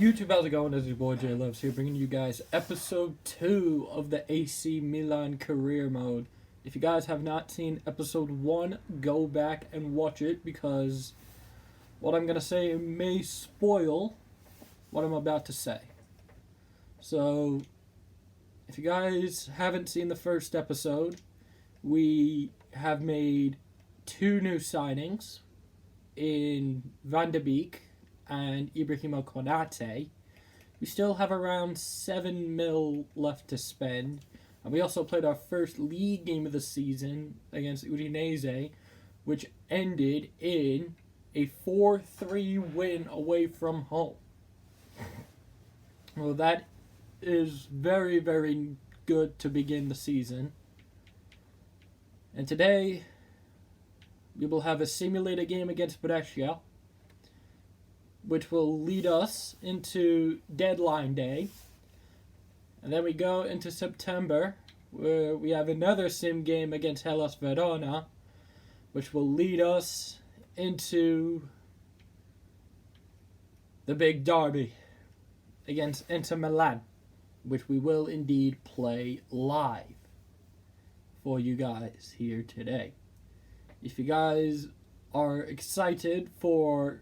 YouTube, how's it going? This is your boy J Loves here, bringing you guys episode 2 of the AC Milan career mode. If you guys have not seen episode 1, go back and watch it, because what I'm going to say may spoil what I'm about to say. So, if you guys haven't seen the first episode, we have made 2 new signings in Van de Beek and Ibrahimo Konate. We still have around 7 mil left to spend. And we also played our first league game of the season against Udinese, which ended in a 4-3 win away from home. Well, that is very, very good to begin the season. And today, we will have a simulated game against Brescia, which will lead us into deadline day. And then we go into September, where we have another sim game against Hellas Verona, which will lead us into the big derby against Inter Milan, which we will indeed play live for you guys here today. If you guys are excited for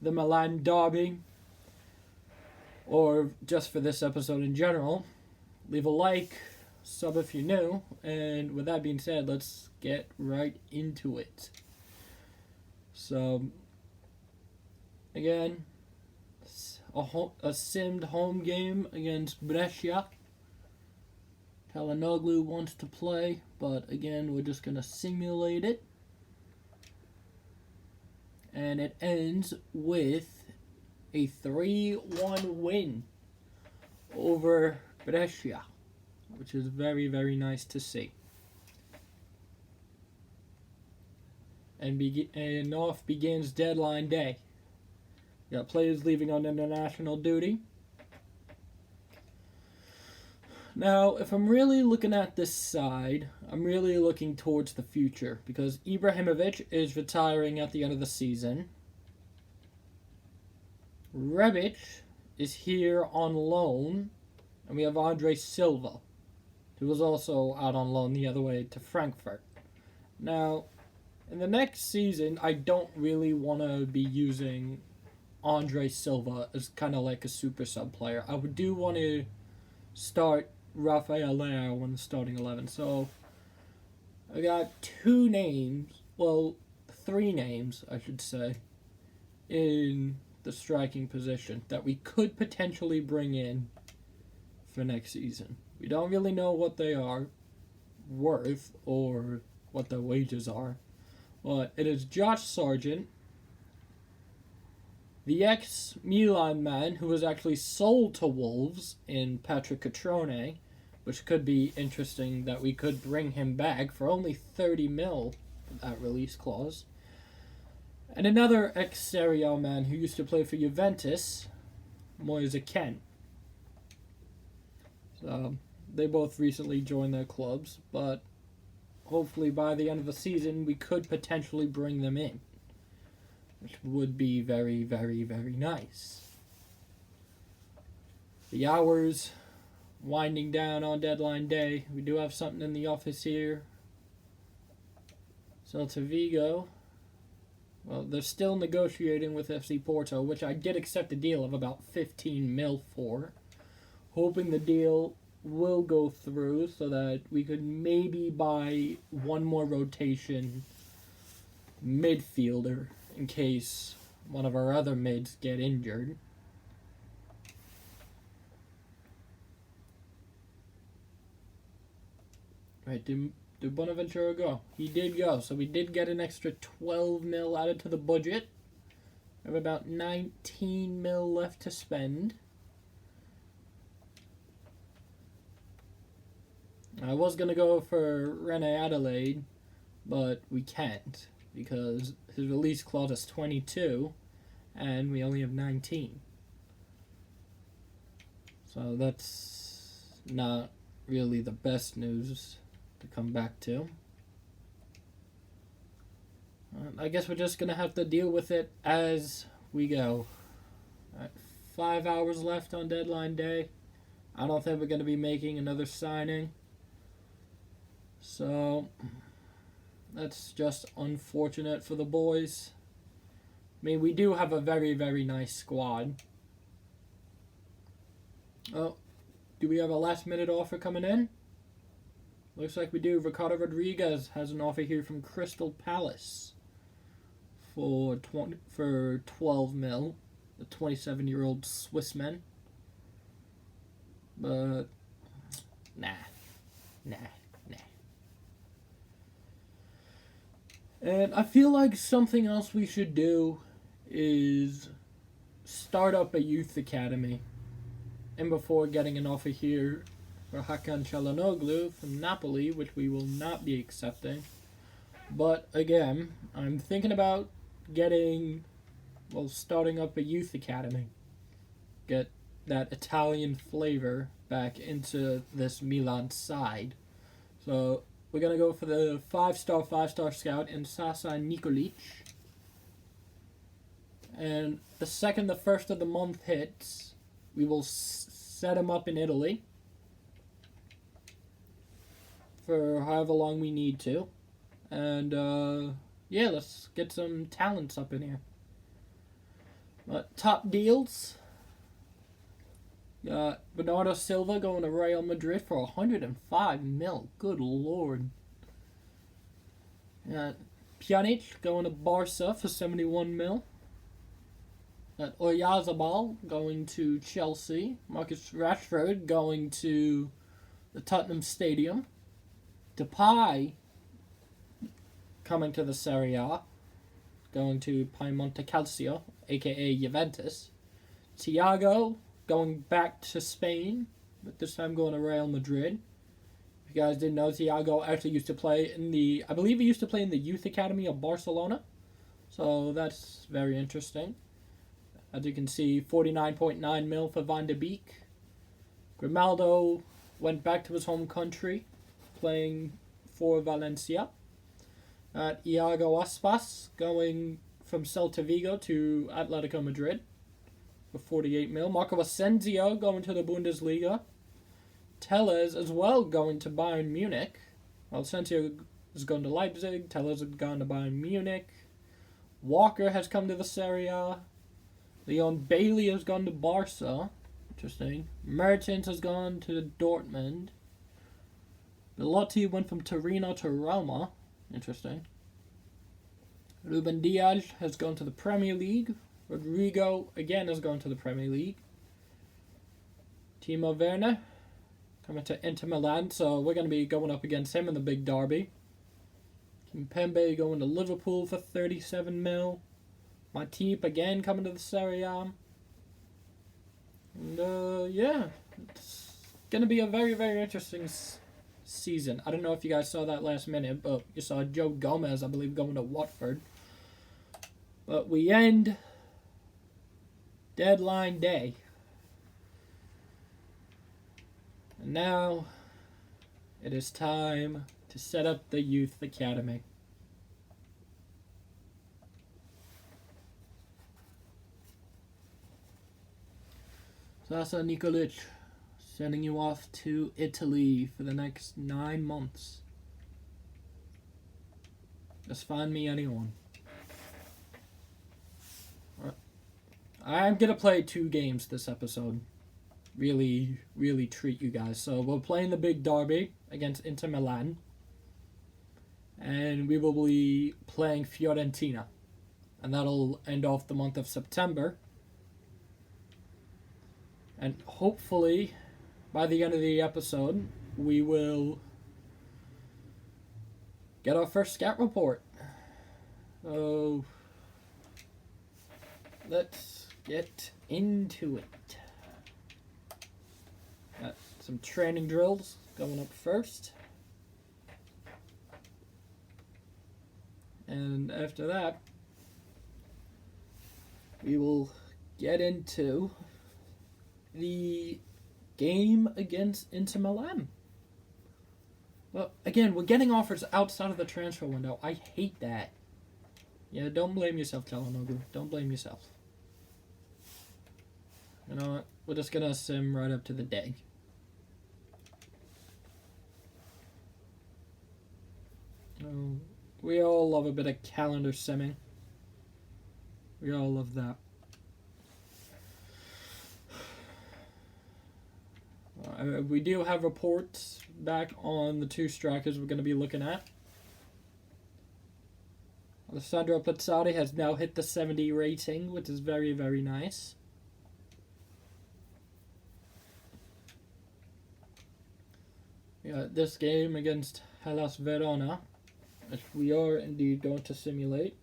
the Milan derby, or just for this episode in general, leave a like, sub if you're new, and with that being said, let's get right into it. So, again, a simmed home game against Brescia. Kalanoglu wants to play, but again, we're just going to simulate it. And it ends with a 3-1 win over Brescia, which is very, very nice to see. And off begins deadline day. We got players leaving on international duty. Now, if I'm really looking at this side, I'm really looking towards the future, because Ibrahimovic is retiring at the end of the season. Rebic is here on loan, and we have Andre Silva, who was also out on loan the other way to Frankfurt. Now, in the next season, I don't really want to be using Andre Silva as kind of like a super sub player. I do want to start Rafael Leao in the starting 11. So, I got 3 names, I should say, in the striking position that we could potentially bring in for next season. We don't really know what they are worth or what their wages are, but it is Josh Sargent, the ex-Milan man who was actually sold to Wolves in Patrick Catrone, which could be interesting that we could bring him back for only 30 mil for that release clause. And another ex-Serie A man who used to play for Juventus, Moise Kean. So, they both recently joined their clubs, but hopefully by the end of the season we could potentially bring them in, which would be very, very, very nice. The hours winding down on deadline day. We do have something in the office here. Celta Vigo. Well, they're still negotiating with FC Porto, which I did accept a deal of about 15 mil for. Hoping the deal will go through so that we could maybe buy one more rotation midfielder in case one of our other mids get injured. Right, did Bonaventura go? He did go, so we did get an extra 12 mil added to the budget. We have about 19 mil left to spend. I was going to go for Rene Adelaide, but we can't, because his release clause is 22, and we only have 19. So that's not really the best news to come back to. I guess we're just going to have to deal with it as we go. 5 hours left on deadline day. I don't think we're going to be making another signing. So, that's just unfortunate for the boys. I mean, we do have a very, very nice squad. Oh, do we have a last-minute offer coming in? Looks like we do. Ricardo Rodriguez has an offer here from Crystal Palace for 12 mil. The 27-year-old Swissman. But nah. And I feel like something else we should do is start up a youth academy. And before getting an offer here for Hakan Çalhanoğlu from Napoli, which we will not be accepting. But again, I'm thinking about starting up a youth academy. Get that Italian flavor back into this Milan side. So we're going to go for the 5-star scout in Sasa Nikolic. And the second the first of the month hits, we will set him up in Italy for however long we need to. And yeah, let's get some talents up in here. Top deals. Bernardo Silva going to Real Madrid for 105 mil. Good lord. Pjanic going to Barca for 71 mil. Oyarzabal going to Chelsea. Marcus Rashford going to the Tottenham Stadium. Depay coming to the Serie A. Going to Piemonte Calcio, a.k.a. Juventus. Thiago going back to Spain, but this time going to Real Madrid. If you guys didn't know, Thiago actually used to play I believe he used to play in the youth academy of Barcelona. So that's very interesting. As you can see, 49.9 mil for Van de Beek. Grimaldo went back to his home country, playing for Valencia. Iago Aspas going from Celta Vigo to Atletico Madrid for 48 mil. Marco Asensio going to the Bundesliga. Tellez as well going to Bayern Munich. Asensio is going to Leipzig. Tellez has gone to Bayern Munich. Walker has come to the Serie A. Leon Bailey has gone to Barca. Interesting. Mertens has gone to Dortmund. Belotti went from Torino to Roma. Interesting. Ruben Diaz has gone to the Premier League. Rodrigo again has gone to the Premier League. Timo Werner coming to Inter Milan, so we're going to be going up against him in the big derby. Kimpembe going to Liverpool for 37 mil. Matip again coming to the Serie A. And yeah, it's going to be a very, very interesting season. I don't know if you guys saw that last minute, but you saw Joe Gomez, I believe, going to Watford. But we end deadline day. And now it is time to set up the youth academy. Sasa Nikolic, sending you off to Italy for the next 9 months. Just find me anyone. I'm going to play 2 games this episode. Really, really treat you guys. So we're playing the big derby against Inter Milan. And we will be playing Fiorentina. And that'll end off the month of September. And hopefully, by the end of the episode, we will get our first scout report. So, let's get into it. Got some training drills going up first. And after that, we will get into the game against Inter Milan. Well, again, we're getting offers outside of the transfer window. I hate that. Yeah, don't blame yourself, Çalhanoğlu. Don't blame yourself. I'm You know what? We're just gonna sim right up to the day. We all love a bit of calendar simming. We all love that. We do have reports back on the two strikers we're going to be looking at. Alessandro Pizzarri has now hit the 70 rating, which is very, very nice. Yeah, this game against Hellas Verona, which we are indeed going to simulate.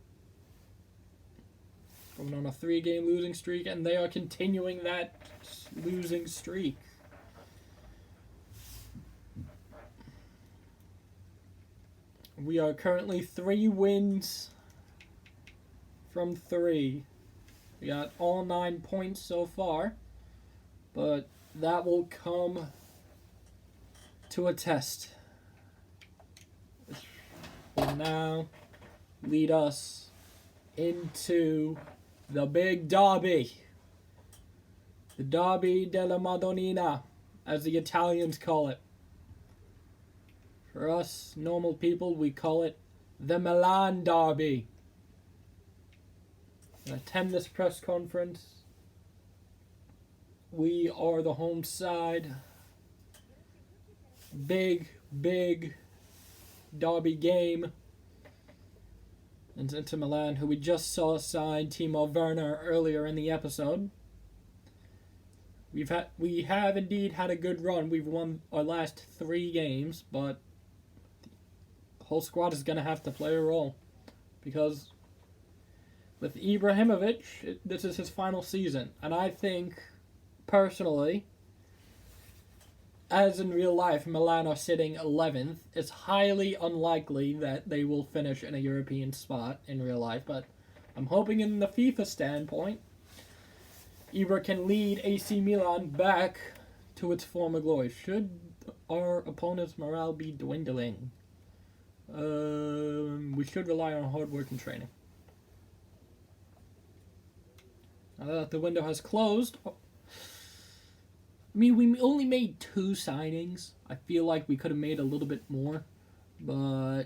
Going on a 3-game losing streak, and they are continuing that losing streak. We are currently 3 wins from 3. We got all 9 points so far, but that will come to a test. Which will now lead us into the big derby. The Derby della Madonnina, as the Italians call it. For us normal people, we call it the Milan Derby. Attend this press conference. We are the home side. Big derby game. And Inter Milan, who we just saw sign Timo Werner earlier in the episode. We have indeed had a good run. We've won our last 3 games, but the whole squad is going to have to play a role. Because with Ibrahimovic, this is his final season. And I think, personally, as in real life, Milan are sitting 11th. It's highly unlikely that they will finish in a European spot in real life. But I'm hoping in the FIFA standpoint, Ibra can lead AC Milan back to its former glory. Should our opponent's morale be dwindling? We should rely on hard work and training. Now that the window has closed, I mean, we only made 2 signings. I feel like we could have made a little bit more, but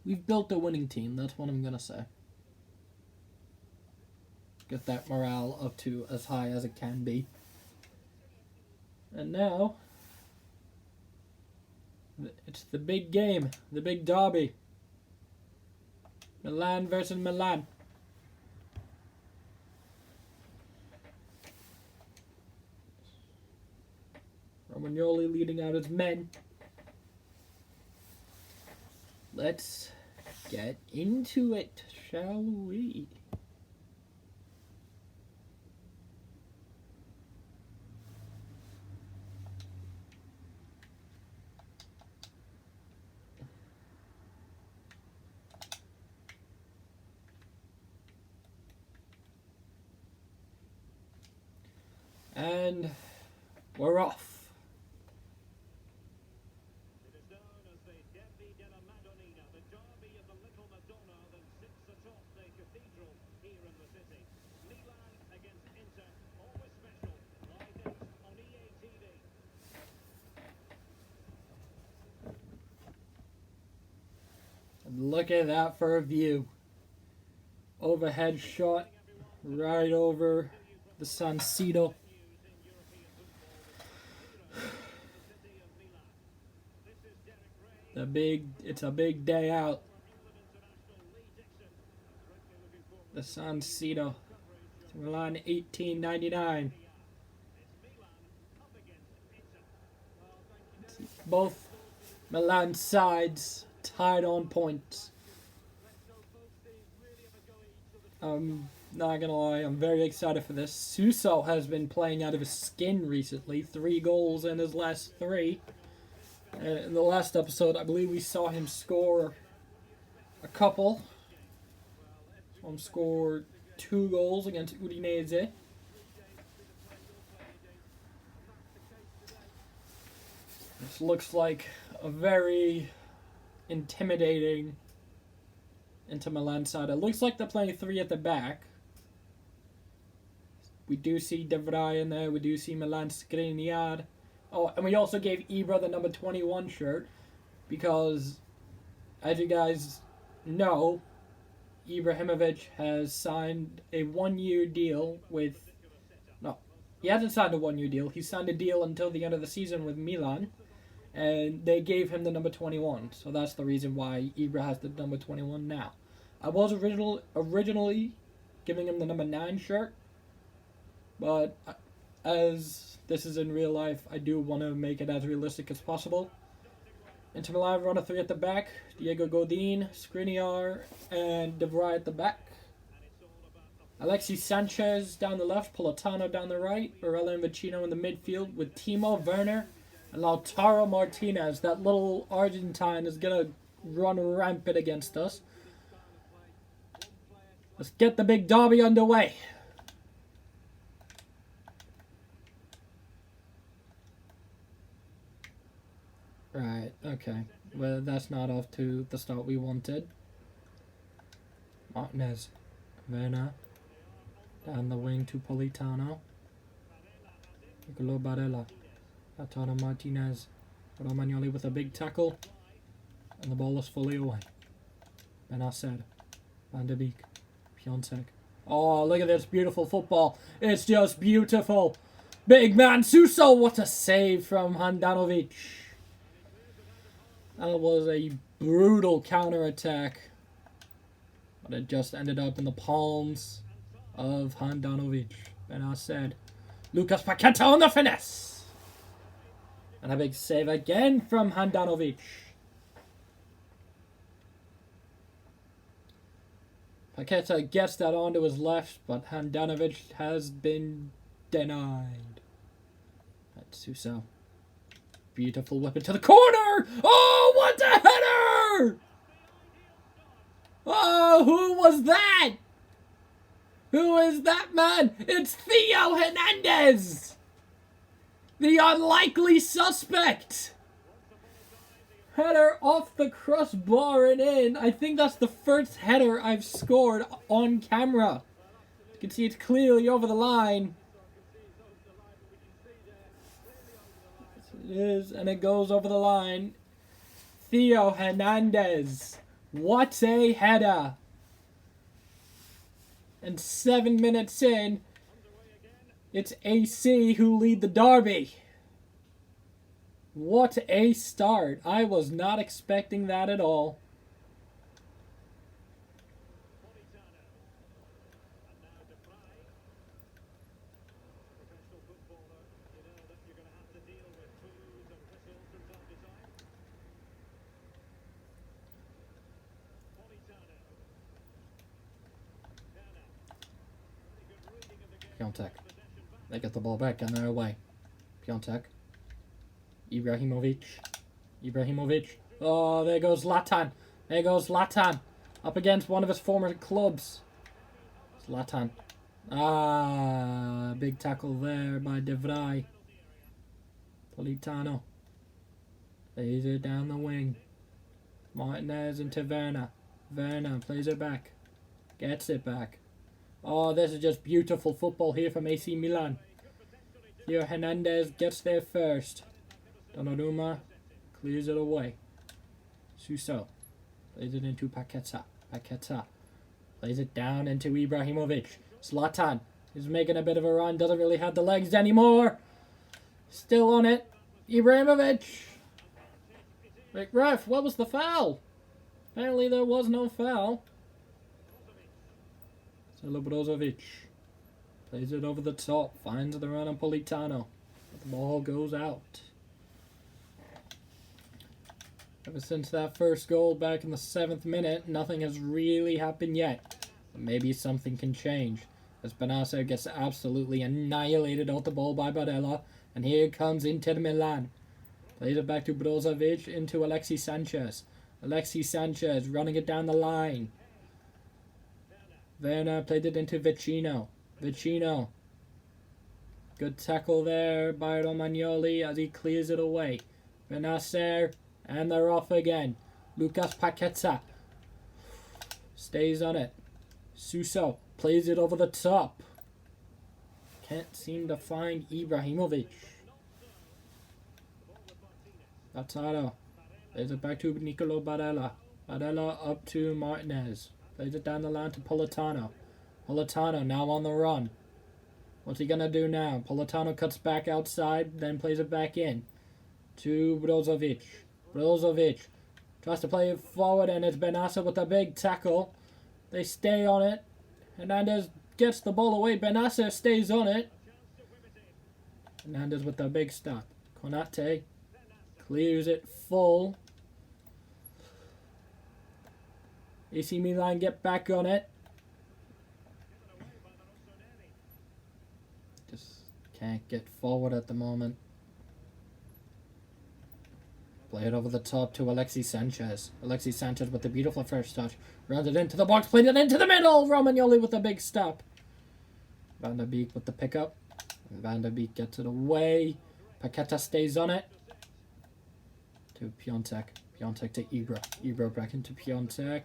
we've built a winning team. That's what I'm gonna say. Get that morale up to as high as it can be. And now, it's the big game, the big derby. Milan versus Milan. Romagnoli leading out his men. Let's get into it, shall we? And we're off. It is known as the Derby della Madonnina, the Derby of the Little Madonna that sits atop the cathedral here in the city. Milan against Inter, always special. Live next on EA TV. And look at that for a view. Overhead shot right over the San Siro. It's a big day out. The San Siro, Milan 1899. Both Milan sides tied on points. I'm not gonna lie, I'm very excited for this. Suso has been playing out of his skin recently. 3 goals in his last 3. In the last episode, I believe we saw him score a couple. Saw him score 2 goals against Udinese. This looks like a very intimidating Inter Milan side. It looks like they're playing 3 at the back. We do see De Vrij in there. We do see Milan Skriniar. Oh, and we also gave Ibra the number 21 shirt because, as you guys know, Ibrahimovic has signed a 1-year deal with... No, he hasn't signed a 1-year deal. He signed a deal until the end of the season with Milan, and they gave him the number 21. So that's the reason why Ibra has the number 21 now. I was originally giving him the number 9 shirt, but as this is in real life, I do want to make it as realistic as possible. Inter Milan run a 3 at the back. Diego Godin, Skriniar, and De Vrij at the back. Alexis Sanchez down the left, Politano down the right, Barella and Vecino in the midfield with Timo Werner and Lautaro Martinez. That little Argentine is going to run rampant against us. Let's get the big derby underway. Right, okay. Well, that's not off to the start we wanted. Martinez. Werner. Down the wing to Politano. Nicolo Barella. Lautaro Martinez. Romagnoli with a big tackle. And the ball is fully away. Benacer. Van de Beek. Piontek. Oh, look at this beautiful football. It's just beautiful. Big man Suso. What a save from Handanovic. That was a brutal counter-attack. But it just ended up in the palms of Handanovic. Benacer. Lucas Paqueta on the finesse. And a big save again from Handanovic. Paqueta gets that onto his left, but Handanovic has been denied. That's Suso. Beautiful whip into the corner! Oh, what a header! Oh, who was that? Who is that man? It's Theo Hernandez! The unlikely suspect! Header off the crossbar and in. I think that's the first header I've scored on camera. You can see it's clearly over the line. It is, and it goes over the line. Theo Hernandez. What a header. And 7 minutes in, it's AC who lead the derby. What a start. I was not expecting that at all. Piontek. They get the ball back and they're away. Piontek. Ibrahimovic. Oh, there goes Zlatan. There goes Zlatan. Up against one of his former clubs. Zlatan. Ah, big tackle there by De Vrij. Politano. Plays it down the wing. Martinez into Werner. Werner plays it back. Gets it back. Oh, this is just beautiful football here from AC Milan. Here Hernandez gets there first. Donnarumma clears it away. Suso plays it into Paqueta. Paqueta plays it down into Ibrahimovic. Zlatan is making a bit of a run. Doesn't really have the legs anymore. Still on it. Ibrahimovic. Wait, ref, what was the foul? Apparently there was no foul. Brozovic plays it over the top, finds the run on Politano. But the ball goes out. Ever since that first goal back in the 7th minute, nothing has really happened yet. But maybe something can change. As Benacer gets absolutely annihilated off the ball by Barella. And here comes Inter Milan. Plays it back to Brozovic into Alexis Sanchez. Alexis Sanchez running it down the line. Werner played it into Vecino. Vecino. Good tackle there by Romagnoli as he clears it away. Benacer. And they're off again. Lucas Paqueta. Stays on it. Suso plays it over the top. Can't seem to find Ibrahimovic. Lautaro. Plays it back to Nicolo Barella. Barella up to Martinez. Plays it down the line to Politano. Politano now on the run. What's he gonna do now? Politano cuts back outside, then plays it back in to Brozovic. Brozovic tries to play it forward, and it's Benassa with a big tackle. They stay on it. Hernandez gets the ball away. Benassa stays on it. Hernandez with a big stop. Konate clears it full. AC Milan get back on it. Just can't get forward at the moment. Play it over the top to Alexis Sanchez. Alexis Sanchez with the beautiful first touch. Runs it into the box. Played it into the middle. Romagnoli with a big stop. Van der Beek with the pickup. Van der Beek gets it away. Paqueta stays on it. To Piontek. Piontek to Ibra. Ibra back into Piontek.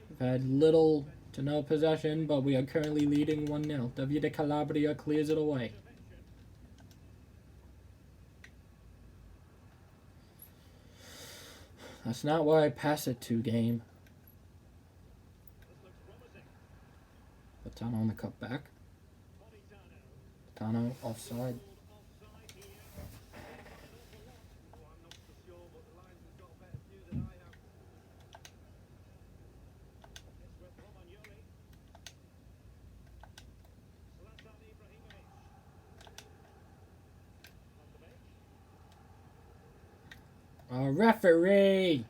We've had little to no possession, but we are currently leading 1-0. Davide Calabria clears it away. That's not where I pass it to, game. Patano on the cut back. Patano offside. Referee!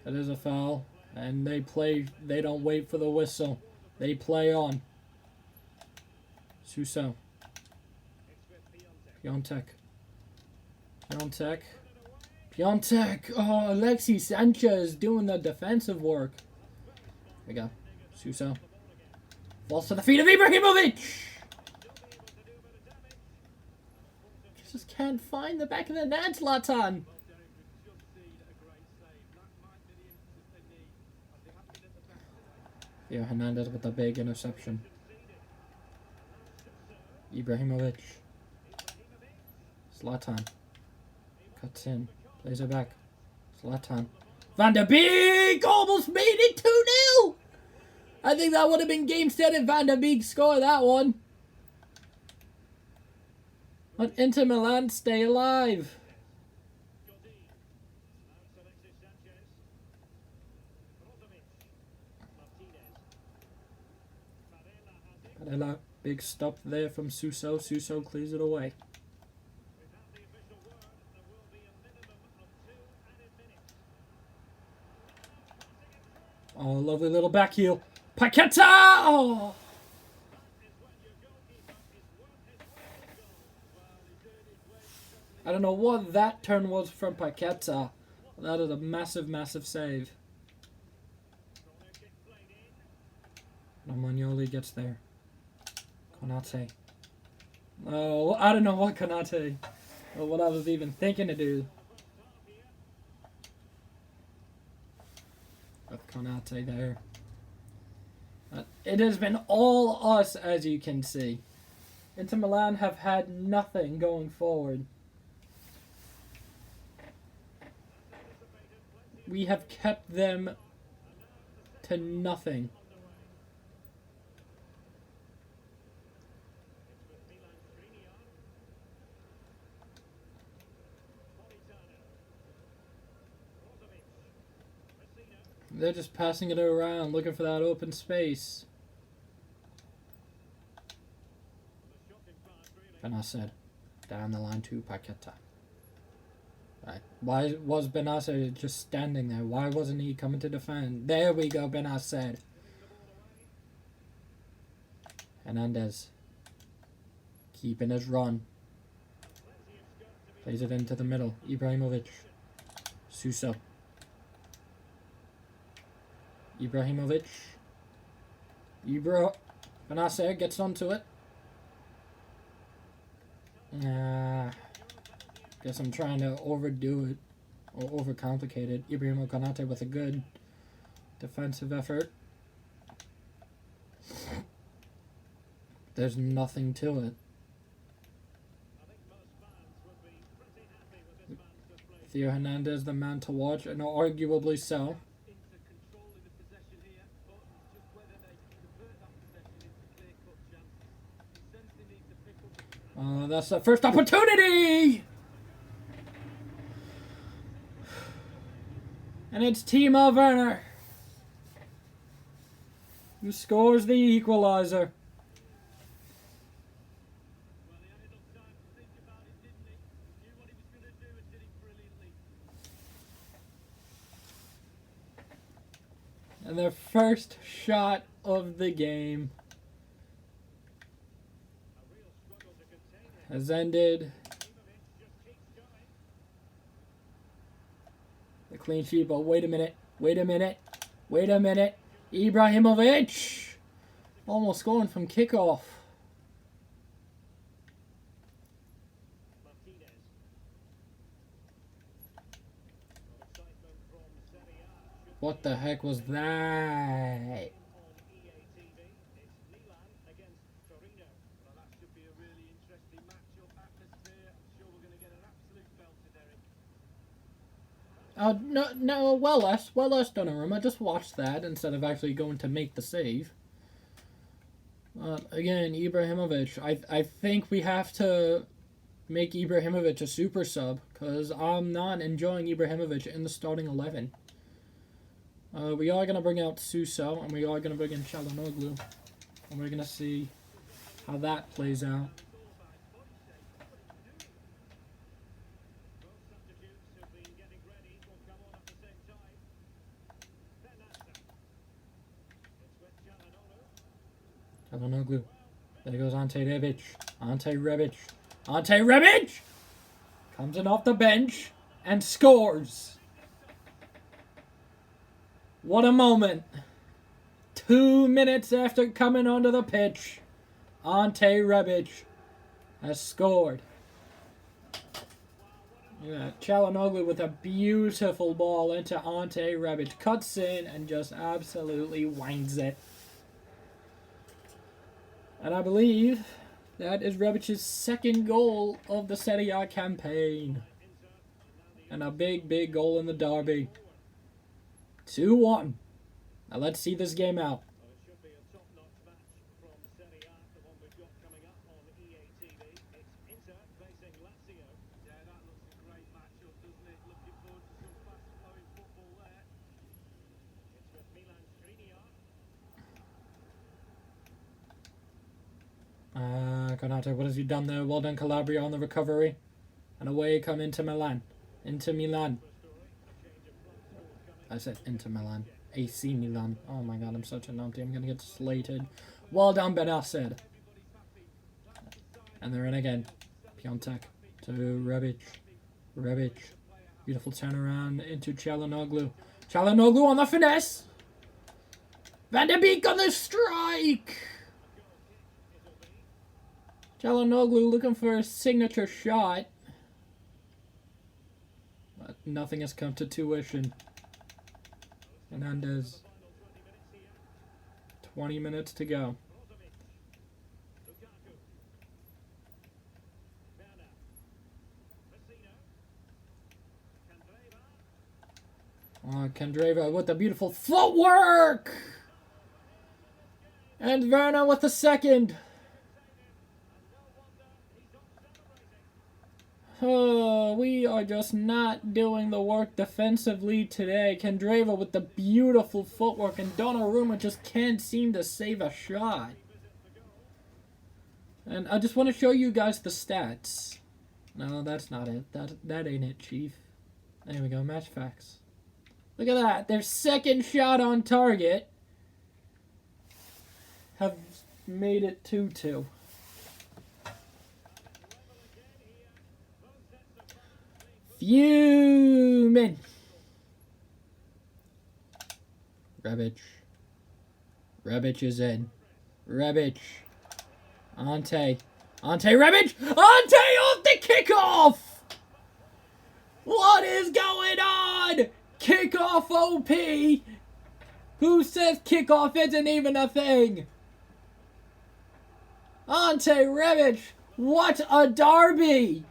That is a foul. And they play, they don't wait for the whistle. They play on. Suso. Piontek. Piontek. Piontek! Oh, Alexis Sanchez doing the defensive work. There we go. Suso. Falls to the feet of Ibrahimovic! Just can't find the back of the net, Zlatan. Yeah, Hernandez with a big interception. Ibrahimovic. Zlatan. Cuts in. Plays it back. Zlatan. Van der Beek almost made it 2-0! I think that would have been game set if Van der Beek scored that one. But Inter Milan stay alive. Barella, big stop there from Suso. Suso clears it away. Oh, lovely little back heel. Paqueta! Oh! I don't know what that turn was from Paqueta. That is a massive, massive save. Romagnoli gets there. Konate. Oh, I don't know what Konate, or what I was even thinking to do. With Konate there. It has been all us, as you can see. Inter Milan have had nothing going forward. We have kept them to nothing. They're just passing it around, looking for that open space. Benassa down the line to Paqueta. Right. Why was Benassa just standing there? Why wasn't he coming to defend? There we go, Benassa. Hernandez. Keeping his run. Plays it into the middle. Ibrahimovic. Suso. Ibrahimovic. Benassa gets onto it. Guess I'm trying to overdo it or overcomplicate it. Ibrahimo Konate with a good defensive effort. There's nothing to it. I think most fans would be pretty happy with this man's display. Theo Hernandez, the man to watch, and arguably so. Into controlling the possession here, but it's just whether they convert that possession into clear-cut chances. The sense they need to pick up. That's the first opportunity! And it's Timo Werner who scores the equalizer. Well, he had enough time to think about it, didn't he? He knew what he was going to do and did it brilliantly. And their first shot of the game A real struggle to contain it. has ended. Ibrahimovic just keeps going. The clean sheet, but wait a minute. Ibrahimovic! Almost scoring from kickoff. Martinez. Excitement from Serie A. Should What the heck was that? on EA TV. It's Milan against Torino. Well, that should be a really interesting matchup. Atmosphere. I'm sure we're going to get an absolute belter, Derek. No, well less Donnarumma. Just watch that instead of actually going to make the save. Again, Ibrahimovic. I think we have to make Ibrahimovic a super sub because I'm not enjoying Ibrahimovic in the starting 11. We are going to bring out Suso and we are going to bring in Çalhanoğlu. And we're going to see how that plays out. Both substitutes have been getting ready will come on at the same time. Bernardo. It's with Çalhanoğlu. Çalhanoğlu. There goes Ante Rebic! Comes in off the bench and scores. What a moment. 2 minutes after coming onto the pitch, Ante Rebic has scored. Yeah, Çalhanoğlu with a beautiful ball into Ante Rebic. Cuts in and just absolutely winds it. And I believe that is Rebic's second goal of the Serie A campaign. And a big goal in the derby. 2-1. Now let's see this game out. Well, it should be a top-notch match from Serie A, the one we've got coming up on EA TV. It's Inter facing Lazio. Yeah, that looks a great matchup, doesn't it? Looking forward to some fast-flowing football there. It's with Milan Skriniar. Konate, what has he done there? Well done, Calabria, on the recovery. And away come Inter Milan. Inter Milan. I said Inter Milan. AC Milan. Oh my god, I'm such a numpty. I'm going to get slated. Well done, Benasser. And they're in again. Piontek to Rebic. Rebic. Beautiful turnaround into Çalhanoğlu. Çalhanoğlu on the finesse. Van de Beek on the strike. Çalhanoğlu looking for a signature shot. But nothing has come to tuition. Hernandez. 20 minutes to go. Lukaku. Werner. Vecino. Candreva. Candreva with the beautiful footwork! And Werner with the second. Oh, we are just not doing the work defensively today. Candreva with the beautiful footwork, and Donnarumma just can't seem to save a shot. And I just want to show you guys the stats. No, that's not it. That ain't it, Chief. There we go, match facts. Look at that. Their second shot on target have made it 2-2. Fuming. Rebic. Rebic is in. Rebic. Ante. Rebic. Ante off the kickoff. What is going on? Kickoff OP. Who says kickoff isn't even a thing? Ante Rebic, what a derby!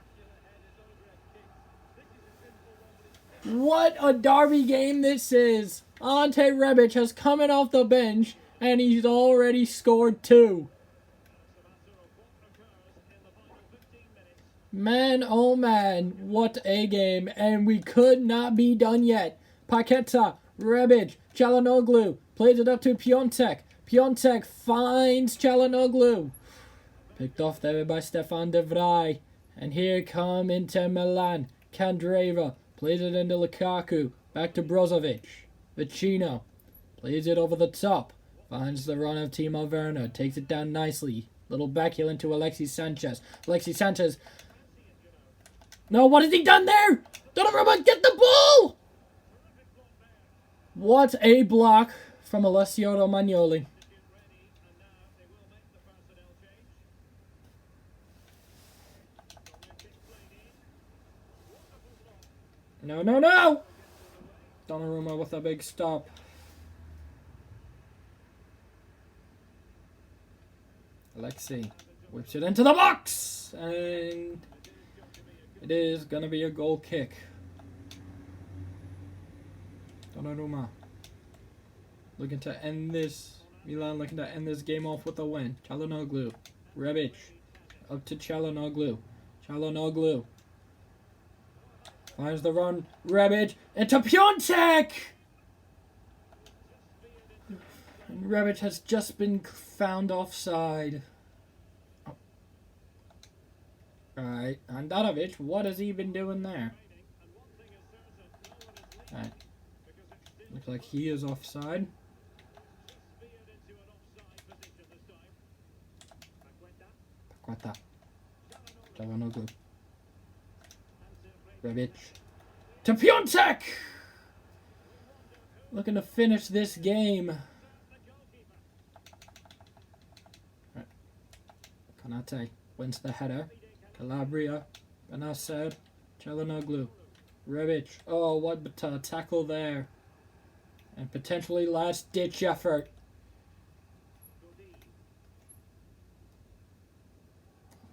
What a derby game this is! Ante Rebic has come in off the bench and he's already scored 2. Man, oh man, what a game. And we could not be done yet. Paqueta, Rebic, Çalhanoğlu plays it up to Piontek. Piontek finds Çalhanoğlu. Picked off there by Stefan de Vrij. And here come Inter Milan. Candreva plays it into Lukaku. Back to Brozovic. Vecino plays it over the top. Finds the run of Timo Werner. Takes it down nicely. Little backheel into Alexis Sanchez. Alexis Sanchez. No, what has he done there? Donnarumma, get the ball! What a block from Alessio Romagnoli. No, no, no! Donnarumma with a big stop. Alexi whips it into the box! And it is going to be a goal kick. Donnarumma looking to end this. Milan looking to end this game off with a win. Çalhanoğlu. Rebic. Up to Çalhanoğlu. Çalhanoğlu. Finds the run. Rebic. Into Piontek! And Rebic has just been found offside. Alright, Handanovic, what has he been doing there? Alright. Looks like he is offside. Paqueta. Çalhanoğlu. Rebic. To Piontek! Looking to finish this game. Right. Konate wins the header. Calabria. Benacer. Çalhanoğlu. Rebic. Oh, what a tackle there. And potentially last ditch effort.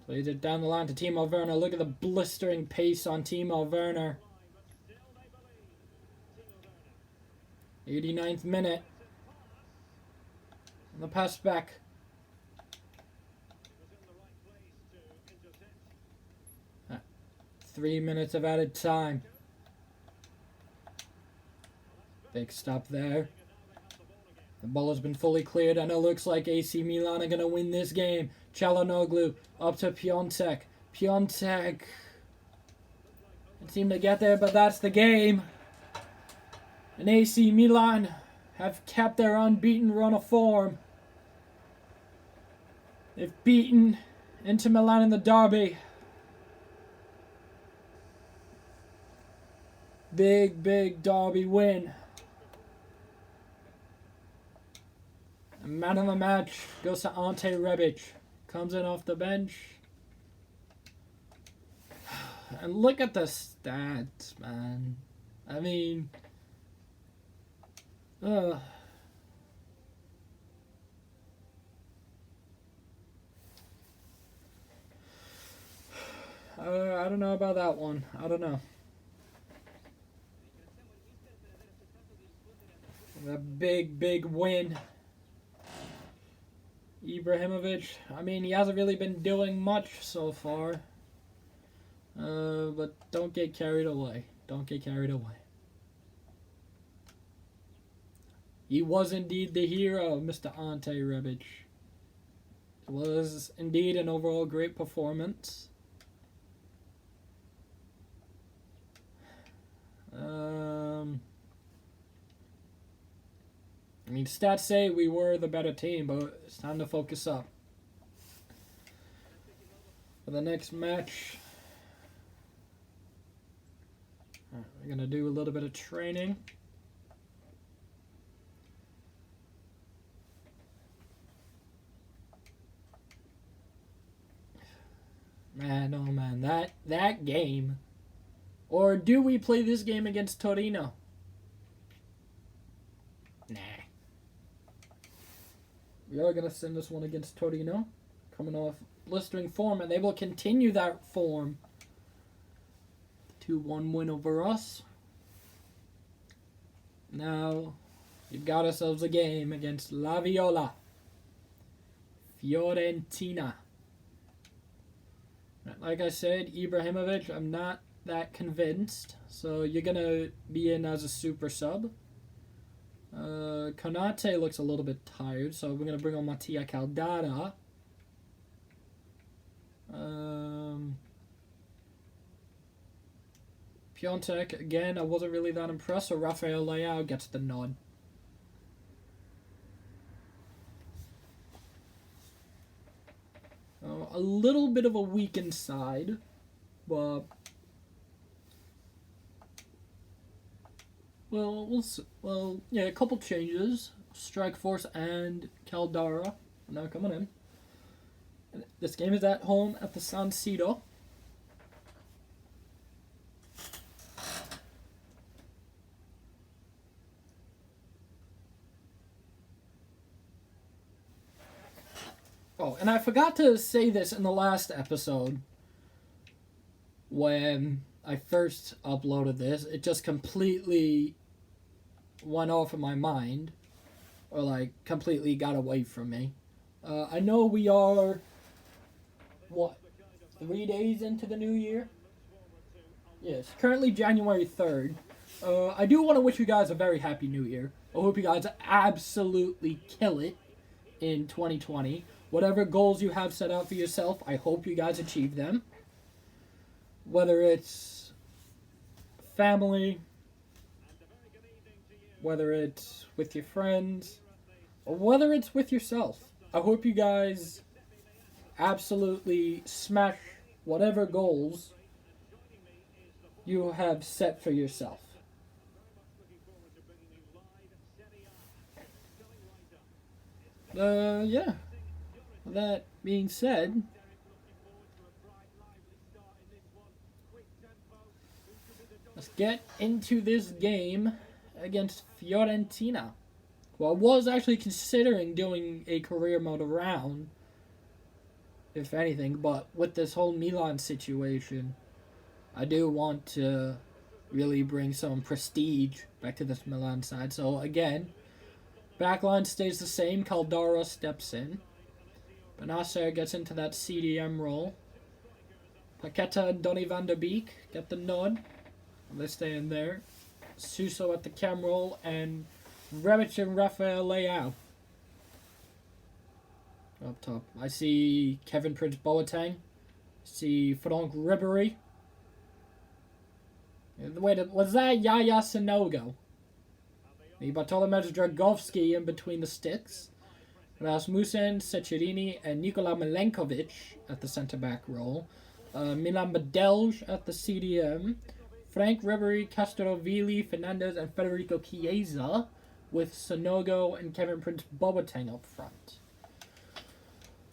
Plays it down the line to Timo Werner. Look at the blistering pace on Timo Werner. 89th minute. And the pass back. Ah, 3 minutes of added time. Big stop there. The ball has been fully cleared and it looks like AC Milan are going to win this game. Çalhanoğlu up to Piontek. Piontek. It seemed to get there, but that's the game. And AC Milan have kept their unbeaten run of form. They've beaten Inter Milan in the derby. Big, big derby win. And man of the match goes to Ante Rebic. Comes in off the bench. And look at the stats, man. I mean... I don't know about that one. I don't know. A big, big win. Ibrahimovic, I mean, he hasn't really been doing much so far. But don't get carried away. Don't get carried away. He was indeed the hero, Mr. Ante Rebic. It was indeed an overall great performance. I mean, stats say we were the better team, but it's time to focus up. For the next match, we're going to do a little bit of training. Man, oh man, that game. Or do we play this game against Torino? Nah. We are going to send this one against Torino, coming off blistering form, and they will continue that form. 2-1 win over us. Now, we've got ourselves a game against La Viola, Fiorentina. Like I said, Ibrahimovic, I'm not that convinced, so you're going to be in as a super sub. Konate looks a little bit tired, so we're going to bring on Mattia Caldara. Piontek, again, I wasn't really that impressed, so Rafael Leao gets the nod. A little bit of a weakened side, but well, yeah, a couple changes. Strikeforce and Caldara are now coming in. And this game is at home at the San Siro. Oh, and I forgot to say this in the last episode when I first uploaded this. It just completely went off of my mind, or like completely got away from me. I know we are, 3 days into the new year? Yes, currently January 3rd. I do want to wish you guys a very happy new year. I hope you guys absolutely kill it in 2020. Whatever goals you have set out for yourself, I hope you guys achieve them. Whether it's family, whether it's with your friends, or whether it's with yourself. I hope you guys absolutely smash whatever goals you have set for yourself. Yeah. That being said, let's get into this game against Fiorentina. Well, I was actually considering doing a career mode around, if anything, but with this whole Milan situation, I do want to really bring some prestige back to this Milan side. So again, backline stays the same. Caldara steps in. Benacer gets into that CDM role. Paqueta and Donny van der Beek get the nod. They stay in there. Suso at the cam role, and Rebic and Rafael Leao. Up top, I see Kevin Prince Boateng. See Franck Ribéry. Wait, was that Yaya Sanogo? The Bartolomej Dragovski in between the sticks. Rasmussen, Secerini, and Nikola Milenkovic at the centre-back role. Milan Badelj at the CDM. Frank Ribéry, Castrovilli, Fernandez, and Federico Chiesa, with Sanogo and Kevin Prince Boateng up front.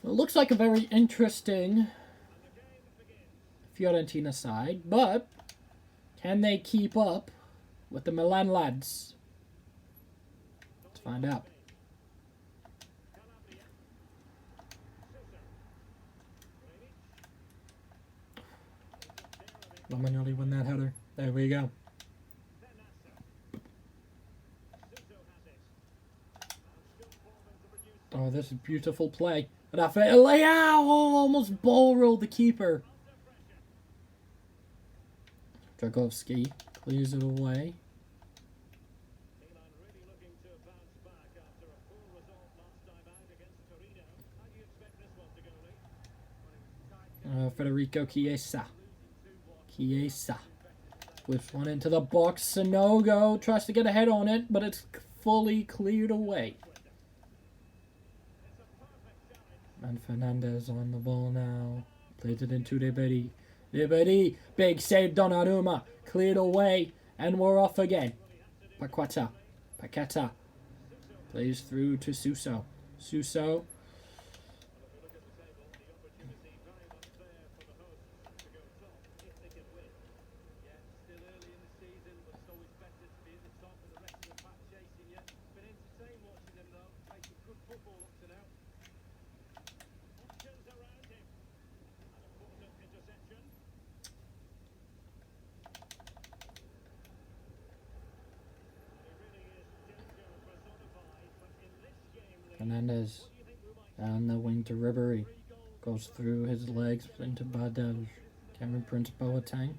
It looks like a very interesting Fiorentina side, but can they keep up with the Milan lads? Let's find out. Romagnoli won that header. There we go. Oh, this is beautiful play. Rafael Leao almost ball rolled the keeper. Dragovski clears it away. Federico Chiesa. Chiesa whips one into the box. Sanogo tries to get a head on it, but it's fully cleared away. And Fernandez on the ball now. Plays it into Ribéry. Ribéry, big save, Donnarumma. Cleared away, and we're off again. Paqueta. Plays through to Suso. Suso. Fernandez. And the wing to Ribery. Goes through his legs into Badel. Cameron Prince Boateng.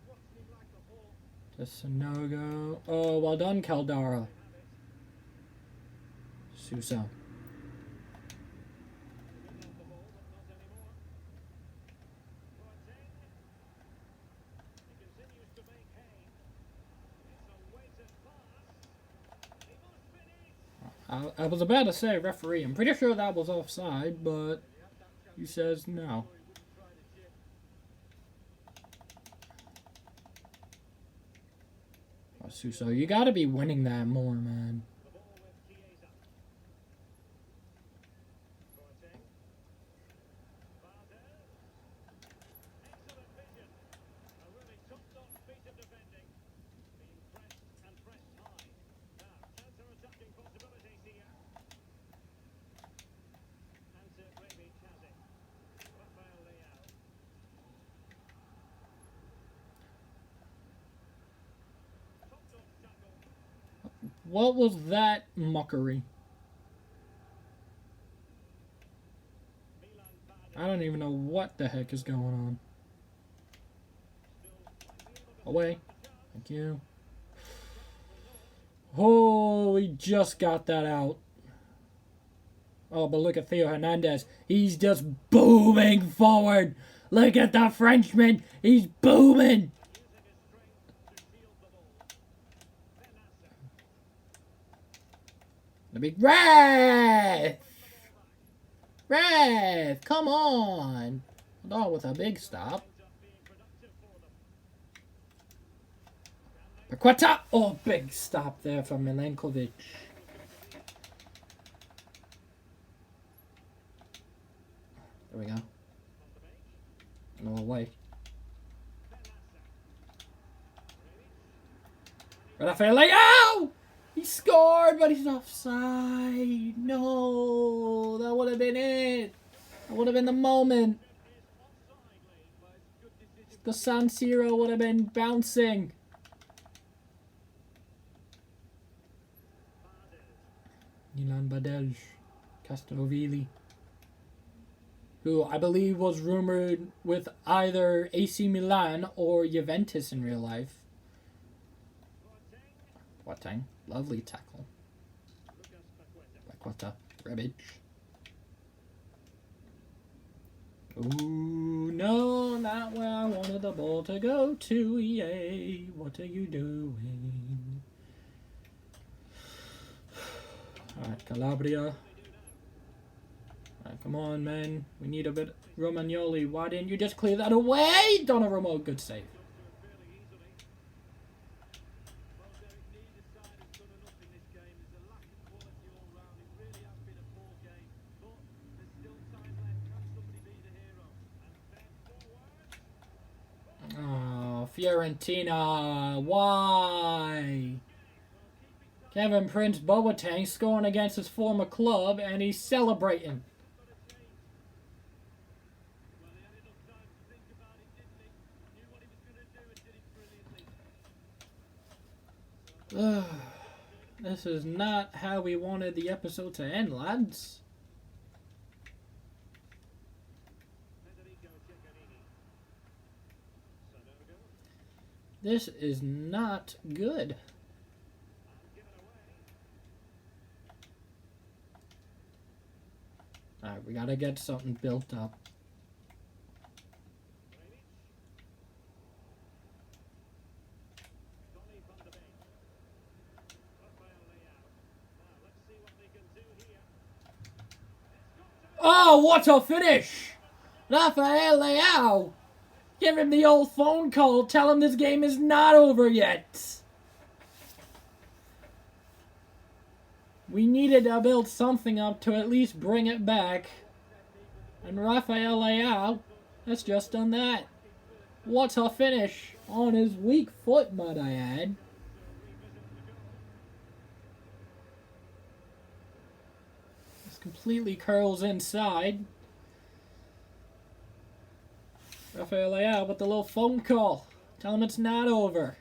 To Sonogo. Oh, well done, Caldara. Sousa. I was about to say referee. I'm pretty sure that was offside, but he says no. Oh, Suso, you gotta be winning that more, man. What was that mockery? I don't even know what the heck is going on. Away. Thank you. Oh, we just got that out. Oh, but look at Theo Hernandez. He's just booming forward. Look at the Frenchman. He's booming. The big Wrath! Wrath! Come on! Oh, with a big stop. Paqueta! Oh, big stop there from Milenkovic. There we go. No way. Rafael Leao! He scored, but he's offside. No, that would have been it. That would have been the moment. The San Siro would have been bouncing. Milan Badel, Castrovilli, who I believe was rumored with either AC Milan or Juventus in real life. Boateng, lovely tackle. Paqueta, Rebic. Ooh, no, not where I wanted the ball to go to, EA. What are you doing? Alright, Calabria. Alright, come on, man. We need a bit. Romagnoli, why didn't you just clear that away? Donnarumma, good save. Oh, Fiorentina, why? Kevin Prince Boateng scoring against his former club, and he's celebrating. This is not how we wanted the episode to end, lads. This is not good. Alright, we gotta get something built up. Oh, what a finish! Rafael Leao! Give him the old phone call. Tell him this game is not over yet. We needed to build something up to at least bring it back. And Rafael Leao has just done that. What a finish on his weak foot, might I add. This completely curls inside. Rafael Leao with the little phone call. Tell him it's not over.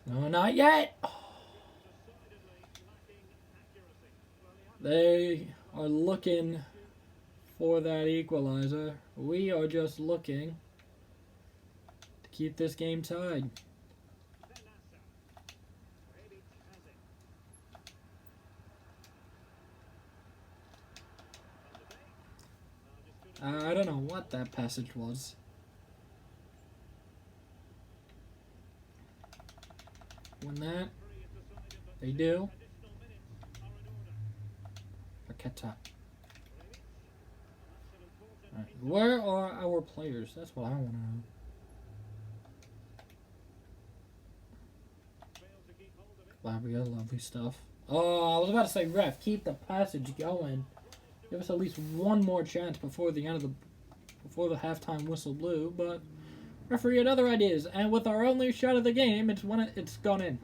No, not yet. They are looking for that equalizer. We are just looking to keep this game tied. I don't know what that passage was. When that, they do. Paqueta. Right. Where are our players? That's what I want to know. Lovely stuff. Oh, I was about to say, ref, keep the passage going. Give us at least one more chance before the halftime whistle blew, but referee had other ideas, and with our only shot of the game, it's gone in.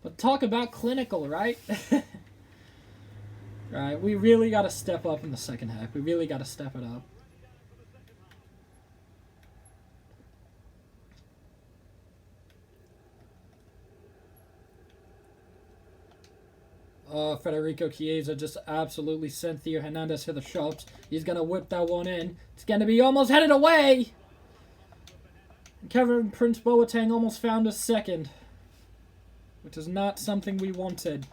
But talk about clinical, right? Right, we really got to step up in the second half. We really got to step it up. Federico Chiesa just absolutely sent Theo Hernandez to the shops. He's going to whip that one in. It's going to be almost headed away. Kevin Prince Boateng almost found a second, which is not something we wanted.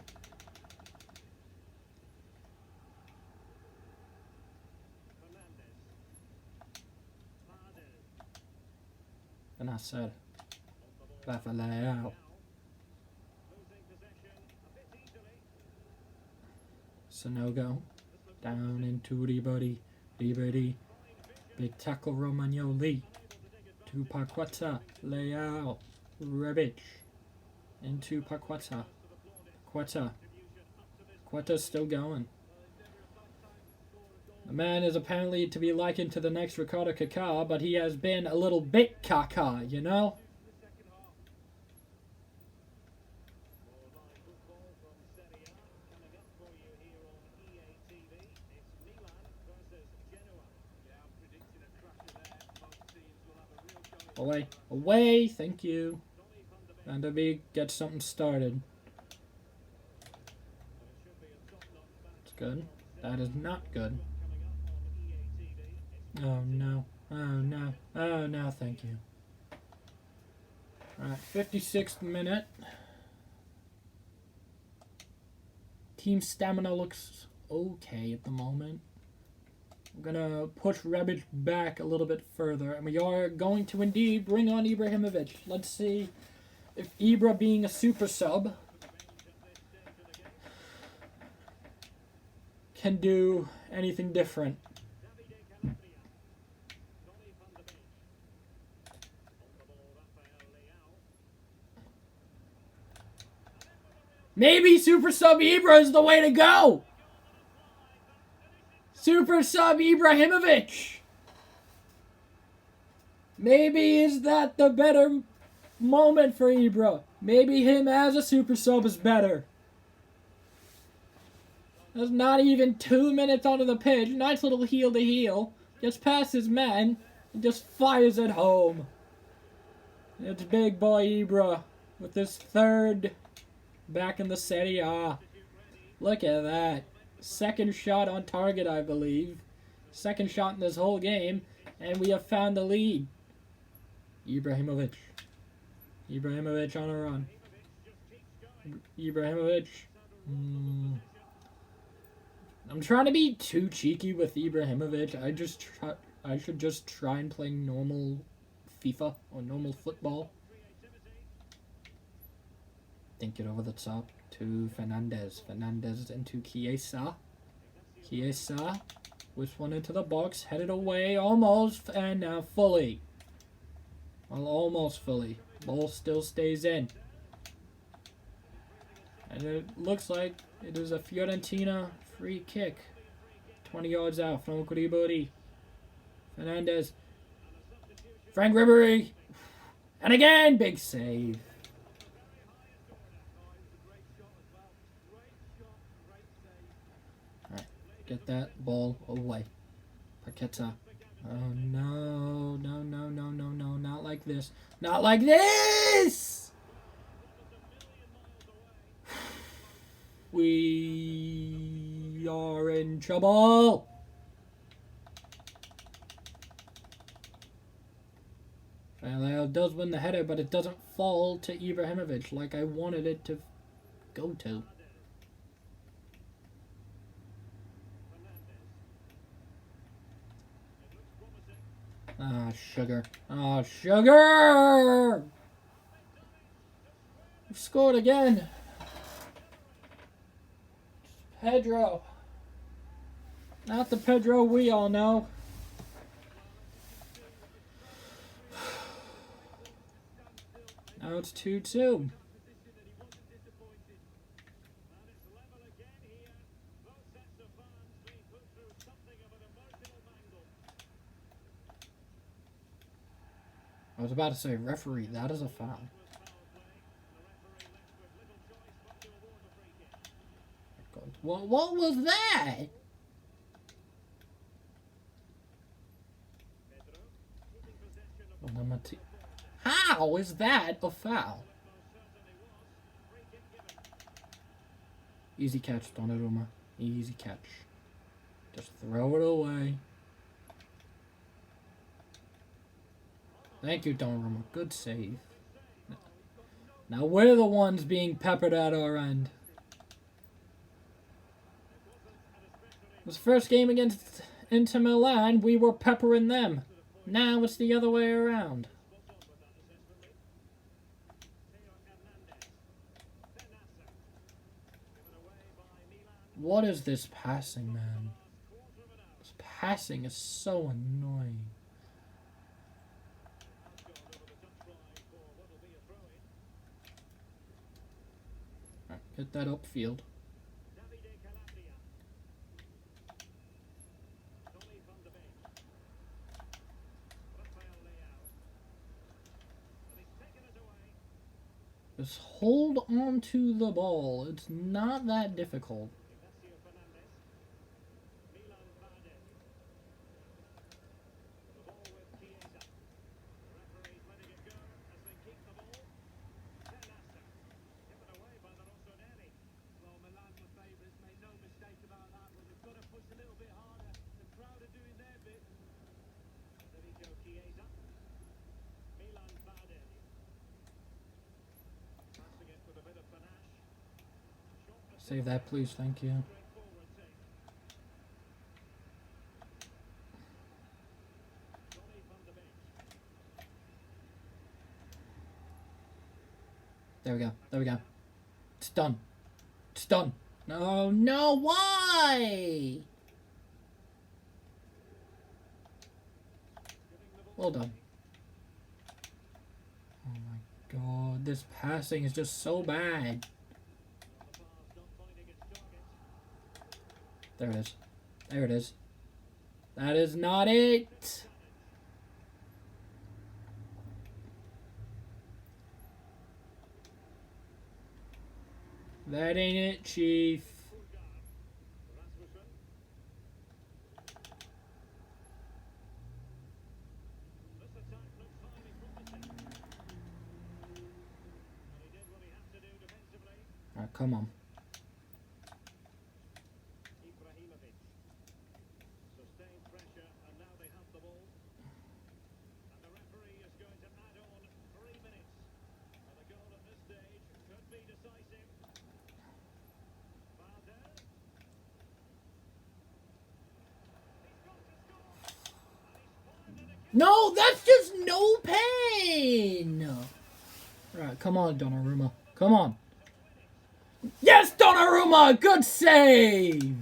And I said, Rafael. Sonogo. Down into Ribery. Big tackle Romagnoli. To Paqueta. Leao. Rebic. Into Paqueta. Paqueta's still going. The man is apparently to be likened to the next Ricardo Kaká, but he has been a little bit Kaká, you know? Away, thank you. Van der Beek gets something started. It's good. That is not good. Oh no, thank you. Alright, 56th minute. Team stamina looks okay at the moment. We're going to push Rebic back a little bit further, and we are going to indeed bring on Ibrahimovic. Let's see if Ibra, being a super sub, can do anything different. Maybe super sub Ibra is the way to go. Super sub Ibrahimovic. Maybe is that the better moment for Ibra? Maybe him as a super sub is better. That's not even 2 minutes onto the pitch. Nice little heel to heel. Gets past his man and just fires it home. It's big boy Ibra with his third back in the Serie A. Look at that. Second shot on target, I believe. Second shot in this whole game. And we have found the lead. Ibrahimovic. Ibrahimovic on a run. Ibrahimovic. I'm trying to be too cheeky with Ibrahimovic. I should just try and play normal FIFA or normal football. Think it over the top to Fernandez. Fernandez into Chiesa. Chiesa. Whips one into the box. Headed away almost. And now fully. Well, almost fully. Ball still stays in. And it looks like it is a Fiorentina free kick. 20 yards out from Ribery. Fernandez. Frank Ribery. And again, big save. Alright, get that ball away. Paqueta. Oh no, no, no, no, no, no, not like this. Not like this! We are in trouble. Well, does win the header, but it doesn't fall to Ibrahimovic like I wanted it to go to. Ah, sugar. Ah, sugar! We've scored again. Pedro. Not the Pedro we all know. Now it's 2-2. I was about to say, referee, that is a foul. What was that? How is that a foul? Easy catch, Donnarumma. Easy catch. Just throw it away. Thank you, Donnarumma. Good save. Now we're the ones being peppered at our end. This first game against Inter Milan, we were peppering them. Now it's the other way around. What is this passing, man? This passing is so annoying. Right, get that upfield. Just hold on to the ball. It's not that difficult. Save that, please. Thank you. There we go. There we go. It's done. It's done. No, no, why? Well done. Oh my god, this passing is just so bad. There it is. There it is. That is not it. That ain't it, Chief. Alright, come on. No, that's just no pain. Alright, come on, Donnarumma. Come on. Yes, Donnarumma! Good save!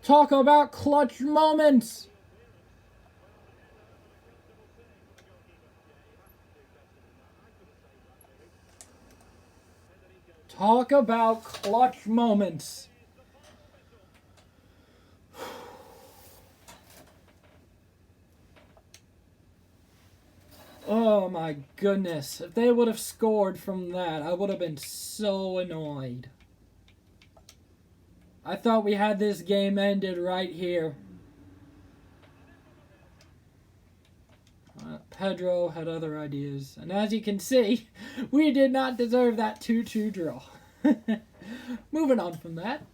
Talk about clutch moments! Talk about clutch moments! Oh my goodness. If they would have scored from that, I would have been so annoyed. I thought we had this game ended right here. Pedro had other ideas. And as you can see, we did not deserve that 2-2 draw. Moving on from that.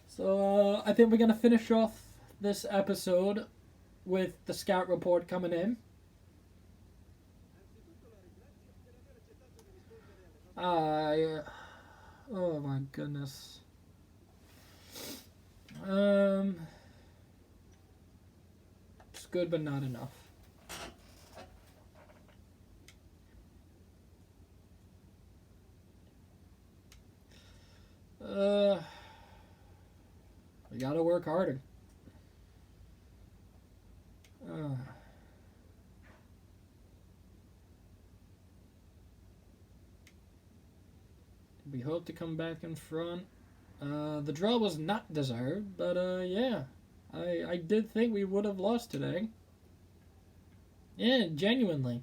So I think we're going to finish off this episode with the scout report coming in. Oh my goodness. It's good but not enough. We gotta work harder. We hope to come back in front. The draw was not deserved, but yeah. I did think we would have lost today. Yeah, genuinely.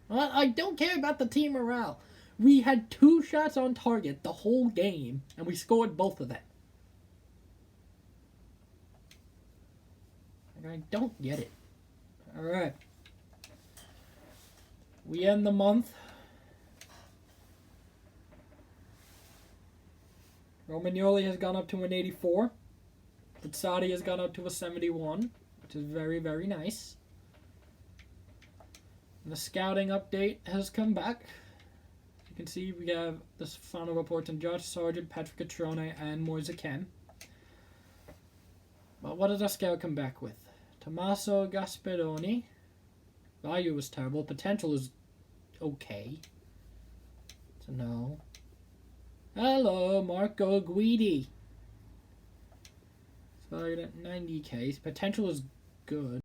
Well, I don't care about the team morale. We had 2 shots on target the whole game, and we scored both of them. I don't get it. Alright. We end the month. Romagnoli has gone up to an 84. Pizzati has gone up to a 71, which is very, very nice. And the scouting update has come back. You can see we have this final report on Josh Sargent, Patrick Catrone, and Moise Ken. But what does our scout come back with? Tommaso Gasperoni. Value was terrible. Potential is okay. So no. Hello, Marco Guidi. It's valued at 90k. Potential is good.